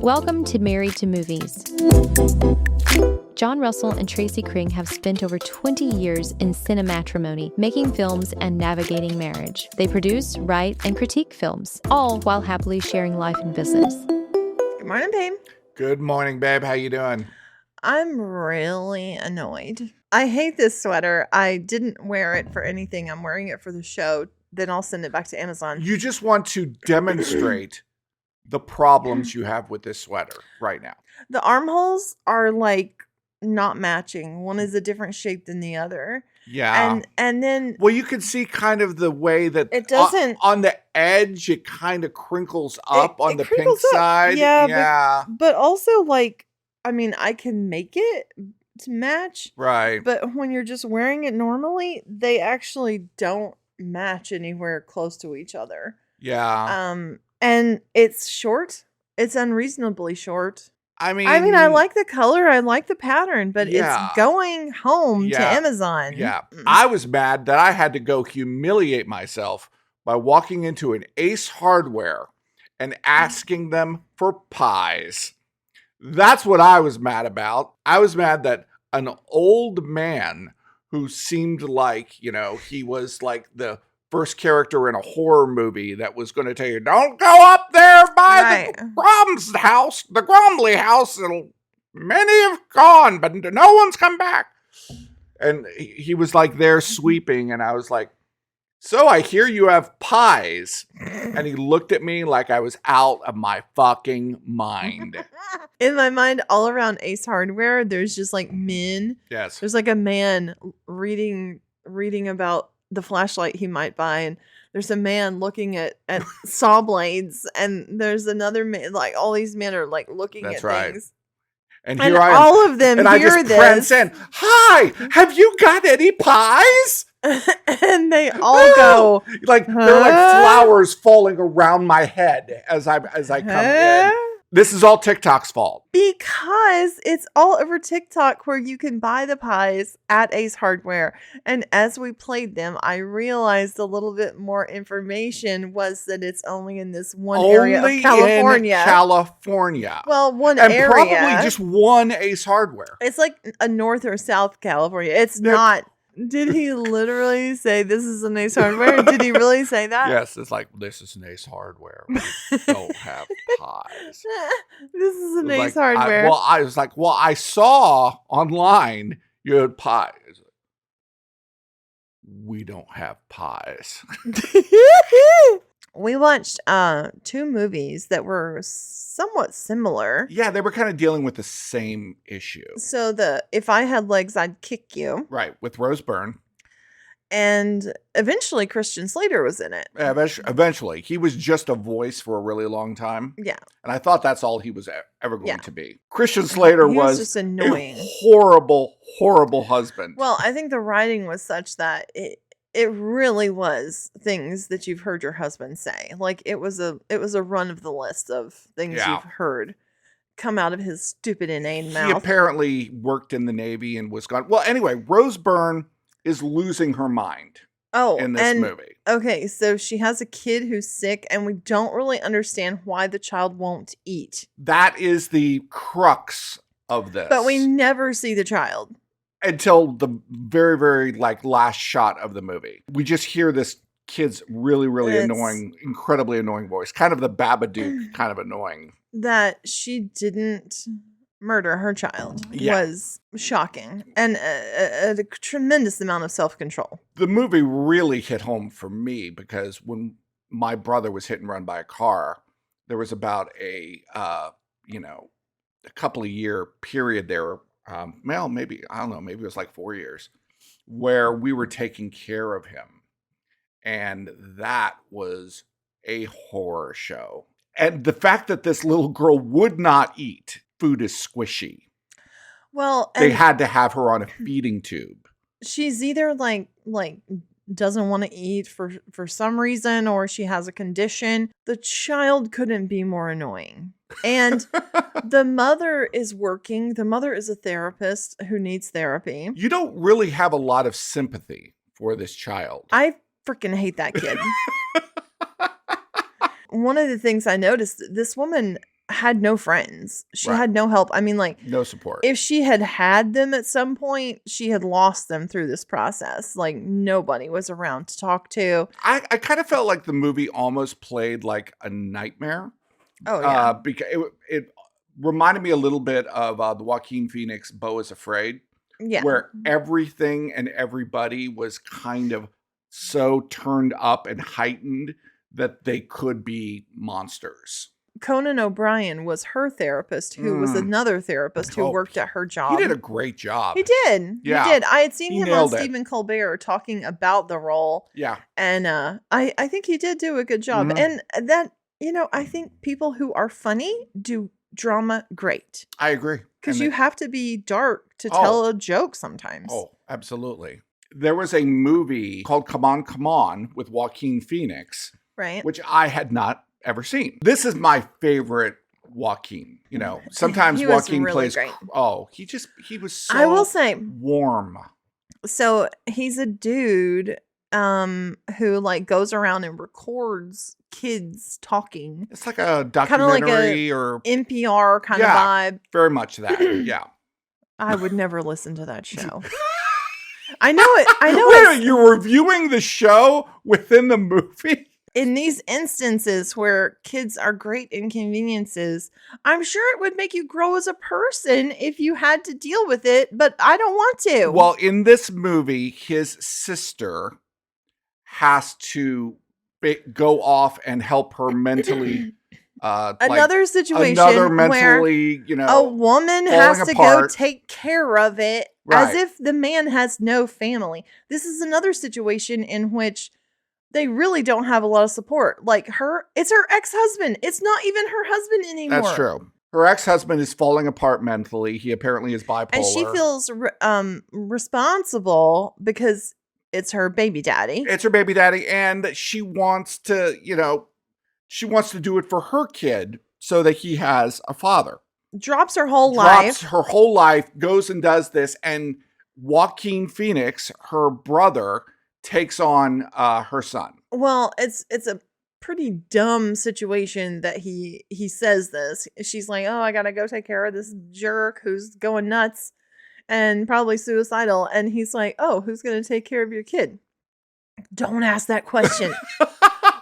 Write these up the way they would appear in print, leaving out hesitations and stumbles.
Welcome to Married to Movies. John Russell and Tracy Kring have spent over 20 years in cinematrimony, making films and navigating marriage. They produce, write, and critique films, all while happily sharing life and business. Good morning, babe. Good morning, babe. How you doing? I'm really annoyed. I hate this sweater. I didn't wear it for anything. I'm wearing it for the show. Then I'll send it back to Amazon. You just want to demonstrate the problems you have with this sweater right now. The armholes are like not matching. One is a different shape than the other. Yeah. And then well, you can see kind of the way that it doesn't on the edge it kind of crinkles up on the pink up. side. Yeah. But also like I mean, I can make it to match. Right. But when you're just wearing it normally, they actually don't match anywhere close to each other. Yeah. And it's short. It's unreasonably short. I mean, I like the color. I like the pattern, but it's going home to Amazon. Yeah. I was mad that I had to go humiliate myself by walking into an Ace Hardware and asking them for pies. That's what I was mad about. I was mad that an old man who seemed like, you know, he was like the first character in a horror movie that was going to tell you, don't go up there by the Gromley house. Many have gone, but no one's come back. And he was like there sweeping. And I was like, so I hear you have pies. And he looked at me like I was out of my fucking mind. In my mind, all around Ace Hardware, there's just like men. Yes. There's like a man reading about the flashlight he might buy, and there's a man looking at saw blades, and there's another man, like all these men are like looking at things. And here I am, all of them and hear I just this. prance in. Hi, have you got any pies? And they all go like they're like flowers falling around my head as I come in. This is all TikTok's fault. Because it's all over TikTok where you can buy the pies at Ace Hardware. And as we played them, I realized a little bit more information was that it's only in this one area of California. In California. Well, one and area. And probably just one Ace Hardware. It's like a North or South California. It's not. Did he literally say this is an Ace Hardware? Did he really say that? Yes, it's like, this is an Ace Hardware. We don't have pies. This is an Ace Hardware. I was like, I saw online you had pies. We don't have pies. We watched two movies that were somewhat similar. Yeah, they were kind of dealing with the same issue. So the If I Had Legs, I'd Kick You. Right, with Rose Byrne. And eventually Christian Slater was in it. Eventually. He was just a voice for a really long time. Yeah. And I thought that's all he was ever going to be. Christian Slater was just annoying. A horrible, horrible husband. Well, I think the writing was such that it really was things that you've heard your husband say. Like it was a run of the list of things you've heard come out of his stupid inane mouth. He apparently worked in the Navy and was gone. Well, anyway, Rose Byrne is losing her mind in this movie. Okay, so she has a kid who's sick and we don't really understand why the child won't eat. That is the crux of this. But we never see the child. Until the very, very last shot of the movie. We just hear this kid's really, really annoying, incredibly annoying voice. Kind of the Babadook kind of annoying. That she didn't murder her child was shocking. And a tremendous amount of self-control. The movie really hit home for me because when my brother was hit and run by a car, there was about a couple of year period there. Maybe it was like 4 years where we were taking care of him. And that was a horror show. And the fact that this little girl would not eat, food is squishy. Well, they had to have her on a feeding tube. She's either like doesn't want to eat for some reason, or she has a condition. The child couldn't be more annoying. And the mother is working. The mother is a therapist who needs therapy. You don't really have a lot of sympathy for this child. I freaking hate that kid. One of the things I noticed, this woman had no friends. She Right. had no help. I mean, like, No support. if she had had them at some point, she had lost them through this process. Like, nobody was around to talk to. I kind of felt like the movie almost played like a nightmare. Oh, yeah. Because it reminded me a little bit of the Joaquin Phoenix Beau is Afraid, Yeah. where everything and everybody was kind of so turned up and heightened that they could be monsters. Conan O'Brien was her therapist, who was another therapist who Oh, worked at her job. He did a great job. He did. Yeah. He did. I had seen He him on nailed it. Stephen Colbert talking about the role. Yeah. And I think he did do a good job. Mhm. And that, I think people who are funny do drama great. I agree. Because And you it- have to be dark to tell a joke sometimes. Oh, absolutely. There was a movie called Come On, Come On with Joaquin Phoenix, Right? which I had not ever seen. This is my favorite Joaquin. Sometimes He was Joaquin really plays. great. He was so I will say, warm. so he's a dude who like goes around and records kids talking. It's like a Kinda like a documentary or NPR kind of Yeah. vibe. very much that. Yeah. I would never listen to that show. I know it. I know Wait a it. minute, you're reviewing the show within the movie? In these instances where kids are great inconveniences, I'm sure it would make you grow as a person if you had to deal with it, but I don't want to. Well, in this movie, his sister has to go off and help her mentally. Another situation Another where mentally, a woman has to apart. go take care of it Right. as if the man has no family. This is another situation in which they really don't have a lot of support. Like it's her ex-husband. It's not even her husband anymore. That's true. Her ex-husband is falling apart mentally. He apparently is bipolar. And she feels responsible because it's her baby daddy. It's her baby daddy, and she wants to, do it for her kid so that he has a father. Drops her whole Drops life. her whole life, goes and does this, and Joaquin Phoenix, her brother, takes on her son. Well, it's a pretty dumb situation that he says this. She's like, "Oh, I gotta go take care of this jerk who's going nuts and probably suicidal." And he's like, "Oh, who's gonna take care of your kid?" Don't ask that question.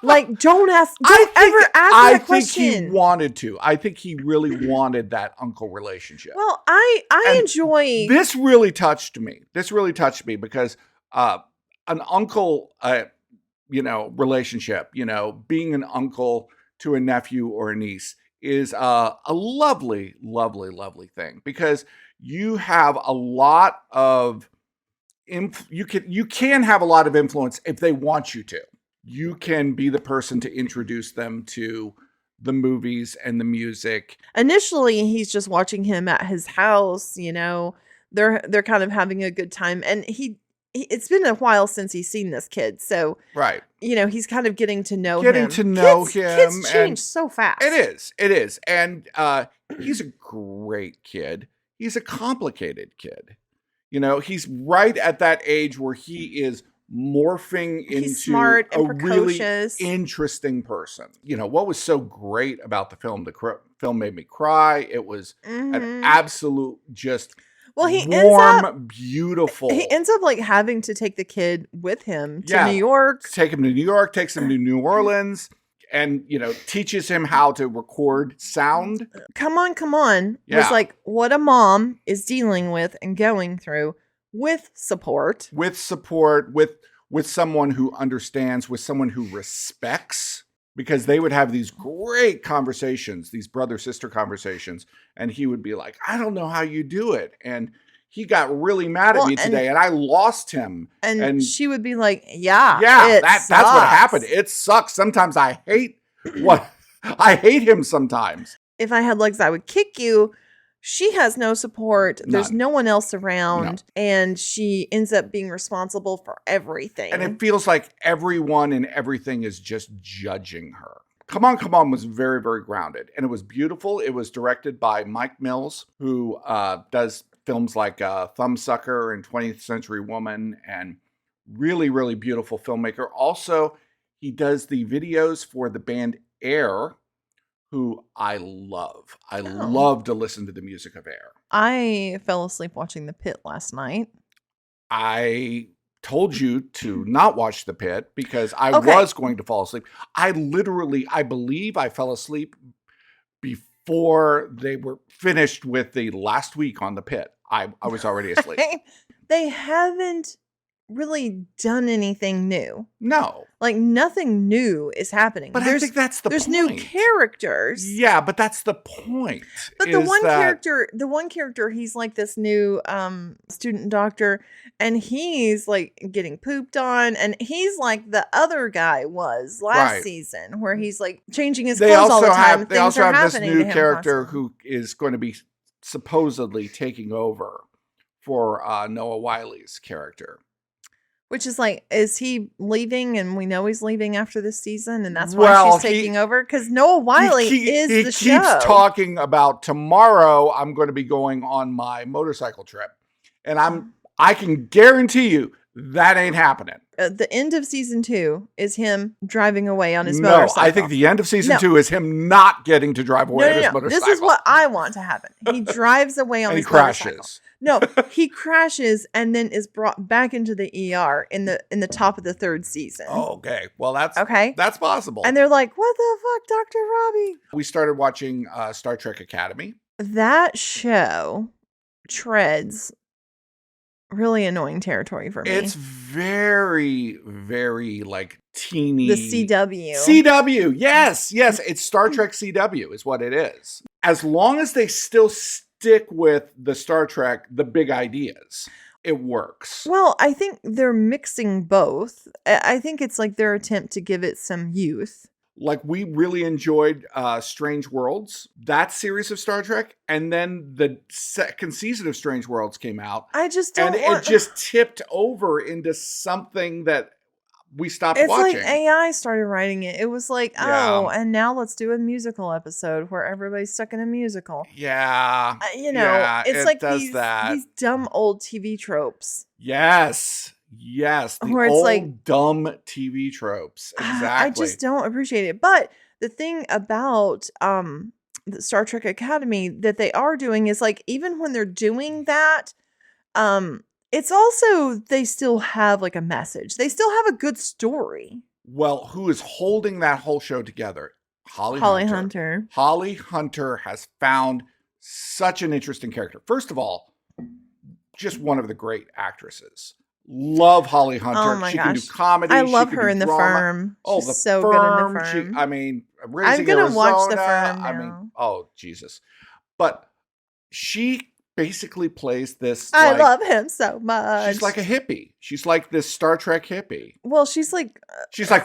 Like, don't ever ask that question. I think he wanted to. I think he really wanted that uncle relationship. Well, I enjoy This really touched me. Because an uncle, relationship, being an uncle to a nephew or a niece is a lovely, lovely, lovely thing, because you have a lot of you can have a lot of influence if they want you to. You can be the person to introduce them to the movies and the music. Initially, he's just watching him at his house, they're kind of having a good time, and it's been a while since he's seen this kid, so Right. He's kind of getting to know Getting him. to know Kids him, change and so fast. It is. And he's a great kid. He's a complicated kid. He's right at that age where he is morphing into He's smart and a really precocious. interesting person. What was so great about the film? The film made me cry. It was an absolute just warm, beautiful. He ends up like having to take the kid with him to Yeah. New York. Take him to New York, takes him to New Orleans, and teaches him how to record sound. Come on. Yeah. Was like what a mom is dealing with and going through with support. With support, with someone who understands, with someone who respects, because they would have these great conversations, these brother-sister conversations, and he would be like, "I don't know how you do it," and he got really mad at me today, and I lost him. And she would be like, "Yeah, that's what happened. It sucks. Sometimes I hate him sometimes. If I had legs, I would kick you." She has no support. There's None. no one else around. And she ends up being responsible for everything. And it feels like everyone and everything is just judging her. Come On was very, very grounded. And it was beautiful. It was directed by Mike Mills, who does films like Thumbsucker and 20th Century Woman, and really, really beautiful filmmaker. Also, he does the videos for the band Air, who I love. I Oh. love to listen to the music of Air. I fell asleep watching The Pit last night. I told you to not watch The Pit because I Okay. was going to fall asleep. I believe I fell asleep before they were finished with the last week on The Pit. I was already asleep. They haven't really done anything new. No. Like, nothing new is happening. But I think that's the there's point. new characters. Yeah, but that's the point. But the one character, he's like this new student doctor, and he's like getting pooped on, and he's like the other guy was last season, where he's like changing his clothes all the time. They also have this new character constantly. who is going to be supposedly taking over for Noah Wiley's character. Which is like, is he leaving? And we know he's leaving after this season, and that's why she's taking over? Because Noah Wiley is the show. He keeps talking about tomorrow I'm going to be going on my motorcycle trip. And I can guarantee you that ain't happening. The end of season 2 is him driving away on his motorcycle. No, I think the end of season 2 is him not getting to drive away on his motorcycle. This is what I want to happen. He drives away on his motorcycle. Crashes. No, he crashes and then is brought back into the ER in the top of the 3rd season. Oh, okay. Well, that's possible. And they're like, "What the fuck, Dr. Robbie?" We started watching Star Trek Academy. That show treads really annoying territory for me. It's very, very like teeny. The CW. CW. Yes. It's Star Trek CW is what it is. As long as they still stick with the Star Trek, the big ideas, it works. Well, I think they're mixing both. I think it's like their attempt to give it some youth. Like, we really enjoyed Strange Worlds, that series of Star Trek, and then the second season of Strange Worlds came out. I just don't it just tipped over into something that we stopped watching. It's like AI started writing it. It was like, and now let's do a musical episode where everybody's stuck in a musical. Yeah. It's like these dumb old TV tropes. Yes. The where it's old like dumb TV tropes. Exactly. I just don't appreciate it. But the thing about the Star Trek Academy that they are doing is like, even when they're doing that, it's also, they still have like a message. They still have a good story. Well, who is holding that whole show together? Holly Hunter. Holly Hunter has found such an interesting character. First of all, just one of the great actresses. Love Holly Hunter. Oh my she gosh. can do comedy. I love her in The Firm. She's so good in The Firm. Raising I'm going to watch The Arizona. Firm now. Jesus. But she basically plays this. I love him so much. She's like a hippie. She's like this Star Trek hippie. Well, she's like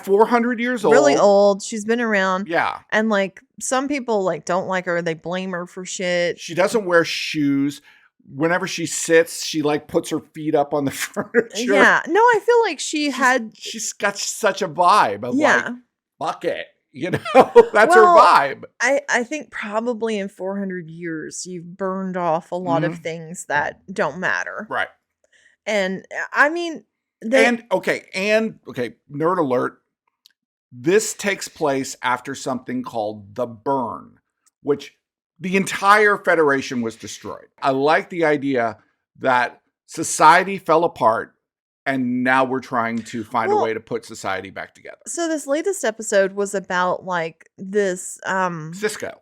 400 years old. Really old. She's been around. Yeah. And like, some people like don't like her. They blame her for shit. She doesn't wear shoes. Whenever she sits, she like puts her feet up on the furniture. Yeah. No, I feel like she's got such a vibe of like, fuck it. That's her vibe. I think probably in 400 years, you've burned off a lot of things that don't matter. Right. And I mean, nerd alert. This takes place after something called the Burn, which the entire Federation was destroyed. I like the idea that society fell apart and now we're trying to find a way to put society back together. So this latest episode was about like this Cisco.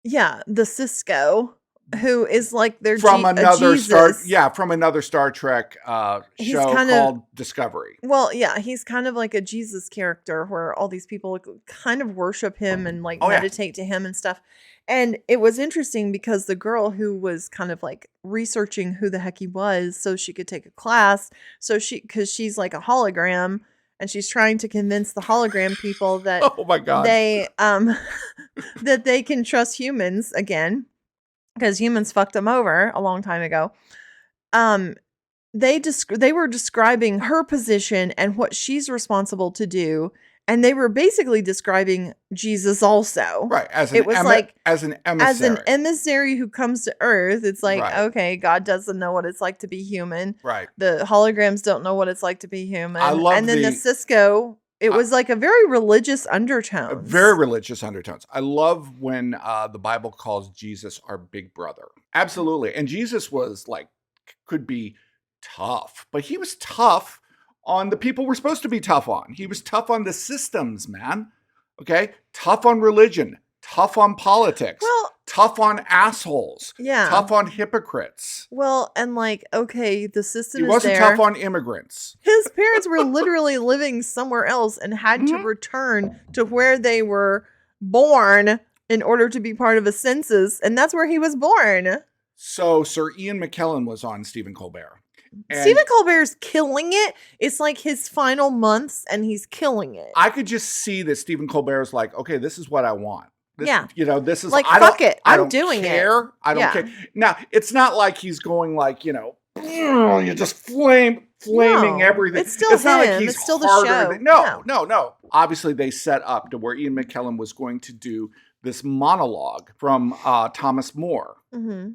Yeah, the Cisco, who is like their from another Jesus. From another Star Trek show called Discovery. Well, yeah, he's kind of like a Jesus character where all these people kind of worship him and like meditate to him and stuff. And it was interesting because the girl who was kind of like researching who the heck he was so she could take a class, because she's like a hologram and she's trying to convince the hologram people that oh my God, they that they can trust humans again because humans fucked them over a long time ago. They were describing her position and what she's responsible to do. And they were basically describing Jesus also. Right. As an emissary who comes to Earth. It's like, okay, God doesn't know what it's like to be human. Right. The holograms don't know what it's like to be human. And then the Cisco It was like a very religious undertone. Very religious undertones. I love when the Bible calls Jesus our big brother. Absolutely. And Jesus was like, could be tough, but he was tough on the people we're supposed to be tough on. He was tough on the systems, man. Okay. Tough on religion, tough on politics. Well, tough on assholes. Yeah. Tough on hypocrites. Well, and like, okay, the system He is wasn't there. tough on immigrants. His parents were literally living somewhere else and had to return to where they were born in order to be part of a census. And that's where he was born. So Sir Ian McKellen was on Stephen Colbert. And Stephen Colbert's killing it. It's like his final months and he's killing it. I could just see that Stephen Colbert's like, okay, this is what I want. This, Yeah. You know, this is Like, I fuck don't, it. I I'm don't doing care. it. I don't Yeah. care. Now, it's not like he's going like, you know, you're just flaming No, everything. it's still not like him. he's It's still the harder show. than- No. Obviously, they set up to where Ian McKellen was going to do this monologue from Thomas More. Mm-hmm.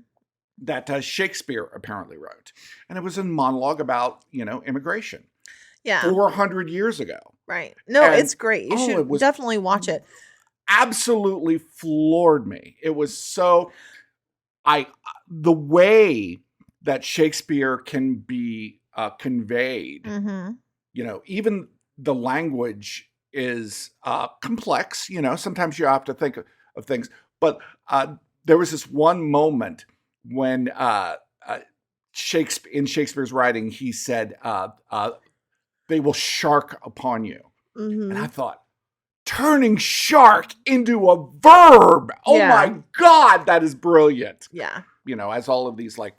That Shakespeare apparently wrote. And it was a monologue about, you know, immigration. Yeah. 400 years ago. Right. No, And- it's great. You should it was- definitely watch it. Absolutely floored me. It was so, the way that Shakespeare can be conveyed, Mm-hmm. you know, even the language is complex, you know, sometimes you have to think of things, but there was this one moment when in Shakespeare's writing, he said, they will shark upon you. Mm-hmm. And I thought, turning shark into a verb. Oh Yeah. my God, that is brilliant. Yeah. You know, as all of these like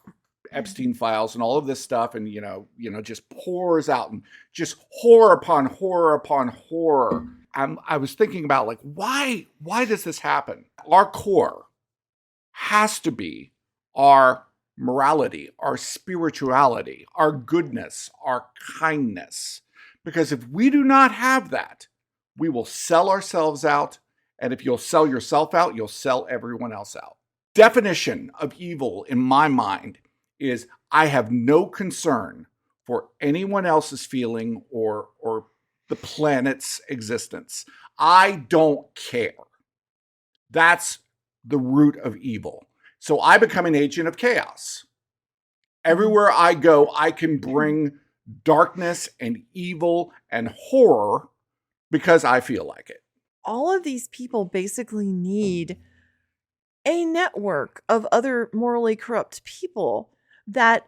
Epstein files and all of this stuff and, you know, just pours out and just horror upon horror upon horror. I was thinking about like, why does this happen? Our core has to be our morality, our spirituality, our goodness, our kindness. Because if we do not have that, we will sell ourselves out. And if you'll sell yourself out, you'll sell everyone else out. Definition of evil in my mind is I have no concern for anyone else's feeling or the planet's existence. I don't care. That's the root of evil. So I become an agent of chaos. Everywhere I go, I can bring darkness and evil and horror because I feel like it. All of these people basically need a network of other morally corrupt people that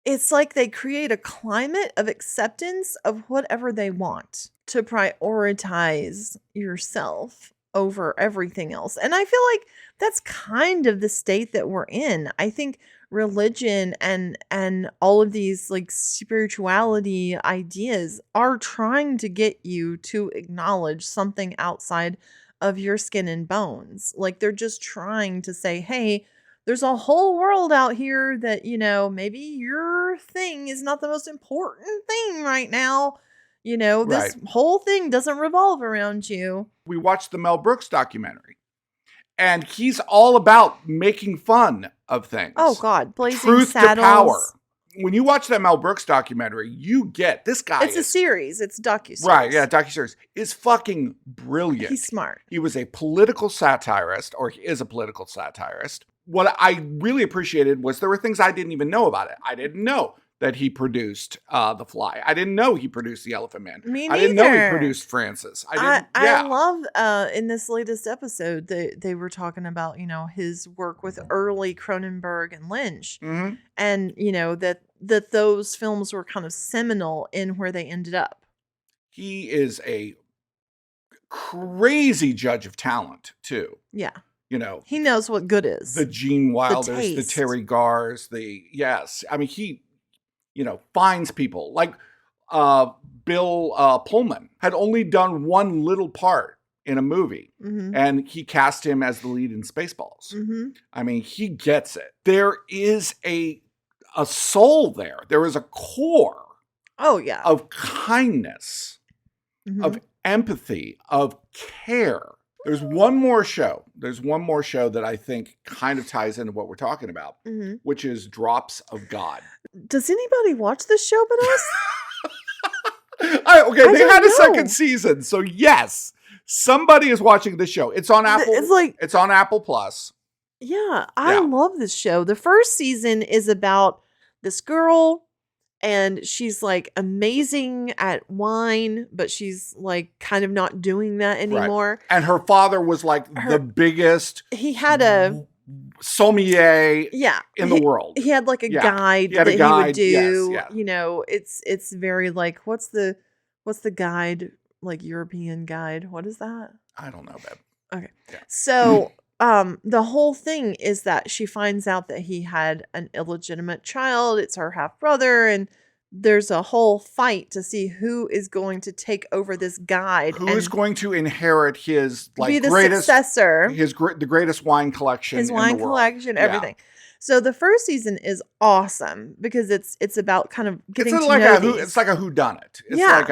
it's like they create a climate of acceptance of whatever they want to prioritize yourself over everything else. And I feel like that's kind of the state that we're in. I think religion and all of these like spirituality ideas are trying to get you to acknowledge something outside of your skin and bones. Like they're just trying to say, hey, there's a whole world out here that, you know, maybe your thing is not the most important thing right now. You know, this whole thing doesn't revolve around you. We watched the Mel Brooks documentary, and he's all about making fun of things. Oh, God. Blazing Truth Saddles. to power. When you watch that Mel Brooks documentary, you get this guy. It's a series. It's docuseries. Right, yeah, docuseries. Is fucking brilliant. He's smart. He was a political satirist, or he is a political satirist. What I really appreciated was there were things I didn't even know about it. I didn't know that he produced The Fly. I didn't know he produced The Elephant Man. Me I didn't know he neither. produced Francis. I love in this latest episode they were talking about, you know, his work with early Cronenberg and Lynch. Mm-hmm. And, you know, that those films were kind of seminal in where they ended up. He is a crazy judge of talent, too. Yeah. You know, he knows what good is. The Gene Wilders, the taste. Terry Gars, yes. I mean, he, you know, finds people like Bill Pullman had only done one little part in a movie, and he cast him as the lead in Spaceballs. Mm-hmm. I mean, he gets it. There is a soul there. There is a core. Oh yeah, of kindness, of empathy, of care. There's one more show. That I think kind of ties into what we're talking about, which is Drops of God. Does anybody watch this show but us? Okay, they don't had a know. second season, so yes, somebody is watching this show. It's on Apple. It's on Apple Plus. Yeah, I love this show. The first season is about this girl, and she's like amazing at wine, but she's like kind of not doing that anymore. Right. And her father was like the biggest. He had a sommelier in the world. He had like a guide that he would do. Yes. You know, it's very like what's the guide, like European guide? What is that? I don't know, babe. Okay. Yeah. So the whole thing is that she finds out that he had an illegitimate child. It's her half brother, and there's a whole fight to see who is going to take over this guide. Who is going to inherit his be the greatest successor? The greatest wine collection. His wine collection, everything. So the first season is awesome because it's about kind of getting to know these. It's like a whodunit. It's like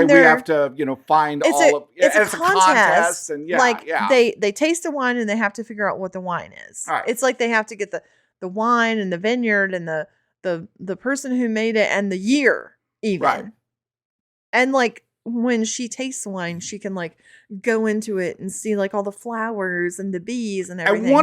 we have to find it's a contest, and they taste the wine and they have to figure out what the wine is. Right. It's like they have to get the wine and the vineyard and the person who made it and the year even. Right. And like when she tastes wine, she can like go into it and see like all the flowers and the bees and everything. And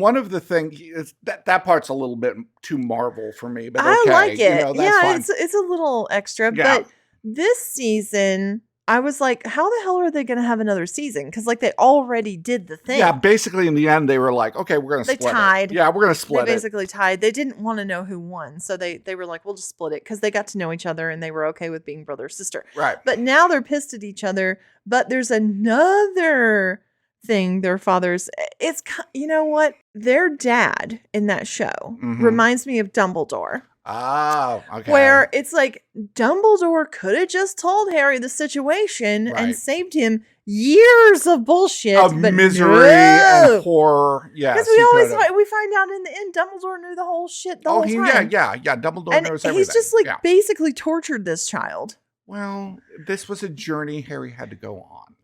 one of the things is that part's a little bit too Marvel for me, but I like it. That's fine. It's a little extra, but this season I was like, how the hell are they going to have another season? Because like they already did the thing. Yeah, basically in the end they were like, okay, we're going to split They tied. it. Yeah, we're going to split They basically tied. They didn't want to know who won. So they were like, we'll just split it because they got to know each other and they were okay with being brother sister. Right. But now they're pissed at each other. But there's another thing their fathers, it's, you know what? Their dad in that show reminds me of Dumbledore. Oh, okay. Where it's like Dumbledore could have just told Harry the situation and saved him years of bullshit, of misery and horror. Yeah, because we find out in the end Dumbledore knew the whole shit the whole time. Yeah. Dumbledore knows everything. He's just like basically tortured this child. Well, this was a journey Harry had to go on.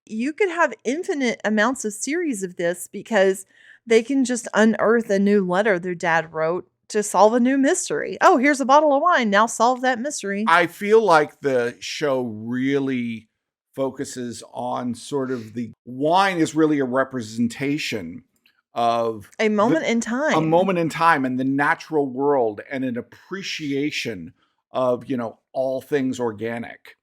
You could have infinite amounts of series of this because they can just unearth a new letter their dad wrote to solve a new mystery. Oh, here's a bottle of wine. Now solve that mystery. I feel like the show really focuses on sort of wine is really a representation of a moment in time. A moment in time and the natural world and an appreciation of, all things organic.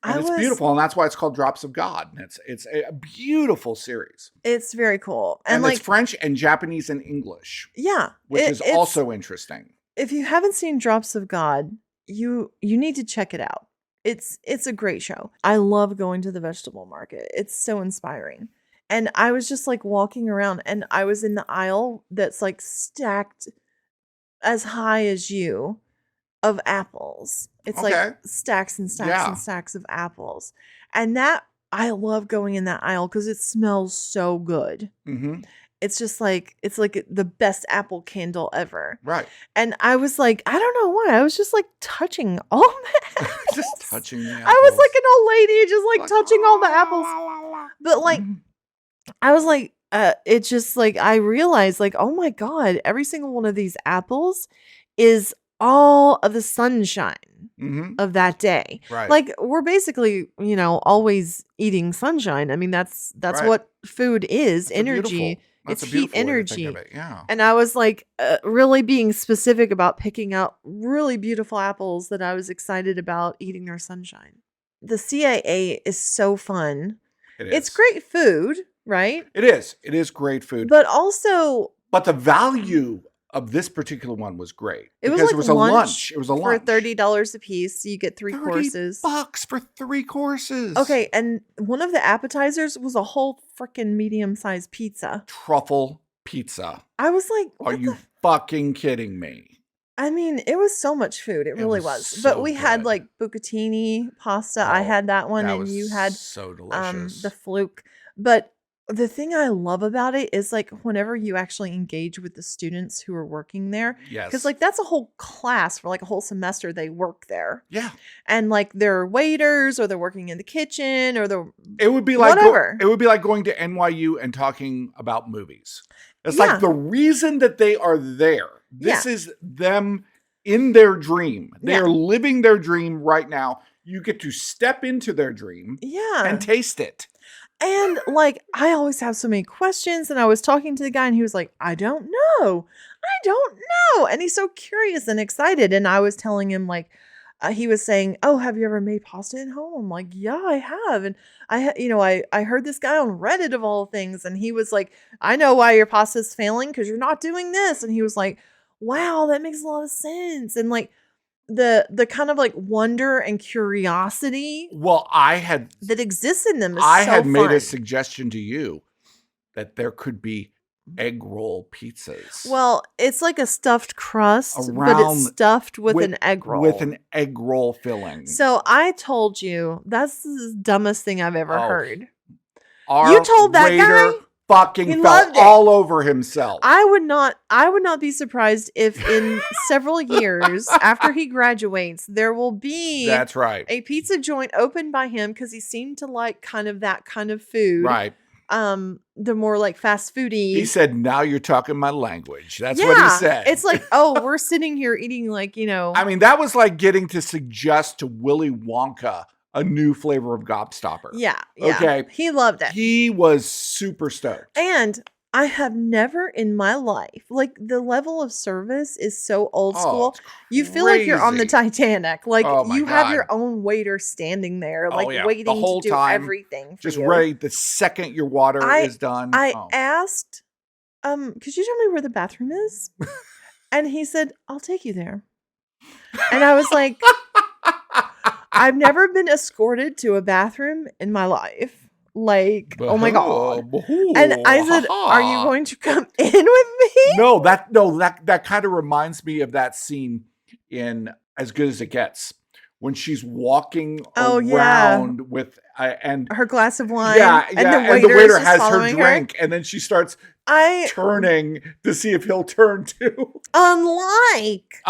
And it's beautiful, and that's why it's called Drops of God. And it's a beautiful series. It's very cool. And it's French and Japanese and English. Yeah. Which is also interesting. If you haven't seen Drops of God, you need to check it out. It's a great show. I love going to the vegetable market. It's so inspiring. And I was just like walking around and I was in the aisle that's like stacked as high as you of apples. It's like stacks and stacks and stacks of apples. And I love going in that aisle because it smells so good. Mm-hmm. It's just like, it's like the best apple candle ever. Right. And I was like, I don't know why. I was just like touching all the apples. Just touching the apples. I was like an old lady just like touching all the apples. But like, I was like, it's just like, I realized like, oh my God, every single one of these apples is all of the sunshine of that day. Right. Like we're basically, always eating sunshine. I mean, that's what food is, energy. It's heat energy. Yeah. And I was like really being specific about picking out really beautiful apples that I was excited about eating their sunshine. The CIA is so fun. It is. It's great food, right? It is. It is great food. But also... But the value of this particular one was great. It was a lunch. It was a lunch. For $30 a piece. So you get 3 courses. $30 for 3 courses. Okay. And one of the appetizers was a whole freaking medium-sized pizza. Truffle pizza. I was like, are you fucking kidding me? I mean, it was so much food. It really was. So but we had like bucatini pasta. I had that one, and you had so delicious. The fluke. But the thing I love about it is like whenever you actually engage with the students who are working there. Yes. Because like that's a whole class for like a whole semester they work there. Yeah. And like they're waiters or they're working in the kitchen or they're it would be like whatever. It would be like going to NYU and talking about movies. It's like the reason that they are there. This is them in their dream. They are living their dream right now. You get to step into their dream Yeah. and taste it. And like, I always have so many questions. And I was talking to the guy and he was like, I don't know. And he's so curious and excited. And I was telling him like, he was saying, oh, have you ever made pasta at home? I'm like, yeah, I have. And I heard this guy on Reddit of all things. And he was like, I know why your pasta's failing because you're not doing this. And he was like, wow, that makes a lot of sense. And like the kind of like wonder and curiosity that exists in them is so fun. Made a suggestion to you that there could be egg roll pizzas. Well, it's like a stuffed crust, but it's stuffed with an egg roll. With an egg roll filling. So I told you, that's the dumbest thing I've ever heard. You told that guy? Fucking fell all over himself. I would not be surprised if in several years after he graduates, there will be That's right. a pizza joint opened by him because he seemed to like kind of that kind of food. Right. The more like fast foody. He said, now you're talking my language. That's what he said. It's like, oh, we're sitting here eating like, I mean, that was like getting to suggest to Willy Wonka a new flavor of Gobstopper. Yeah. Okay. He loved it. He was super stoked. And I have never in my life, like the level of service is so old school. You feel like you're on the Titanic. Like you have your own waiter standing there, like waiting the whole to do time, everything for just you. Ready the second your water is done. I asked, could you tell me where the bathroom is? And he said, I'll take you there. And I was like, I've never been escorted to a bathroom in my life. Like, oh my God. And I said, are you going to come in with me? No, that kind of reminds me of that scene in As Good as It Gets when she's walking around with and her glass of wine. And the waiter has her drink and then she starts turning to see if he'll turn too. Unlike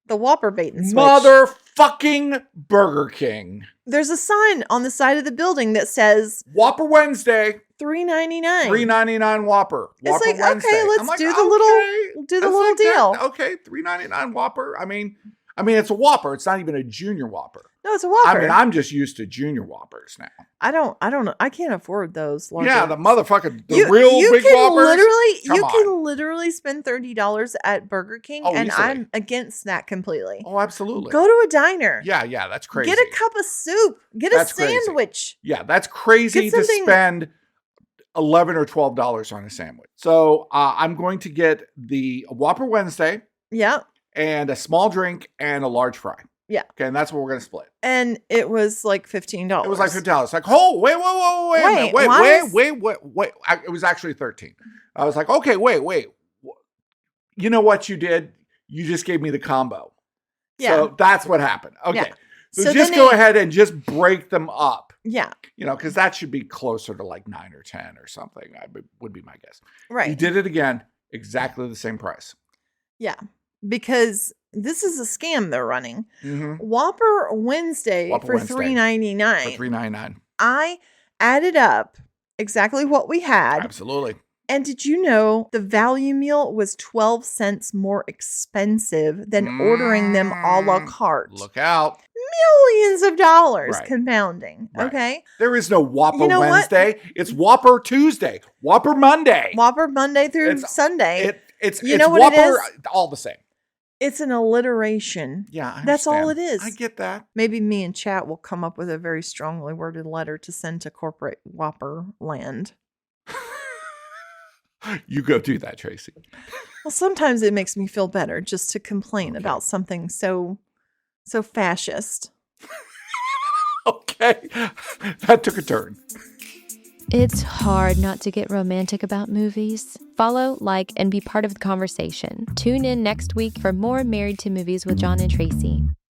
the Whopper bait and switch. Motherfucking Burger King. There's a sign on the side of the building that says Whopper Wednesday. $3.99. $3.99 Whopper. It's like, Wednesday. okay, let's do the little deal. Okay, $3.99 Whopper. I mean, it's a Whopper. It's not even a junior Whopper. No, it's a Whopper. I mean, I'm just used to junior Whoppers now. I don't know. I can't afford those. Yeah, the motherfucker, real big Whoppers. You can literally spend $30 at Burger King, and easily. I'm against that completely. Oh, absolutely. Go to a diner. Yeah, that's crazy. Get a cup of soup. Get a sandwich. Crazy. Yeah, that's crazy to spend $11 or $12 on a sandwich. So I'm going to get the Whopper Wednesday. Yeah. And a small drink and a large fry. Yeah. Okay, and that's what we're going to split. And it was like $15. It was like $15. Like, oh, wait a minute. Wait. It was actually $13. I was like, okay, wait. You know what you did? You just gave me the combo. Yeah. So that's what happened. Okay. Yeah. So just go ahead and just break them up. Yeah. Because that should be closer to like 9 or 10 or something. Would be my guess. Right. You did it again. Exactly the same price. Yeah. Because this is a scam they're running. Mm-hmm. Whopper Wednesday for $3.99. For $3.99. I added up exactly what we had. Absolutely. And did you know the value meal was 12 cents more expensive than ordering them a la carte? Look out. Millions of dollars compounding. Right. Okay. There is no Whopper Wednesday. It's Whopper Tuesday. Whopper Monday. Whopper Monday through Sunday. It's Whopper all the same. It's an alliteration. Yeah, that's all it is. I get that. Maybe me and Chat will come up with a very strongly worded letter to send to corporate Whopper land. You go do that, Tracy. Well, sometimes it makes me feel better just to complain about something so fascist. Okay. That took a turn. It's hard not to get romantic about movies. Follow, like, and be part of the conversation. Tune in next week for more Married to Movies with Jon and Tracy.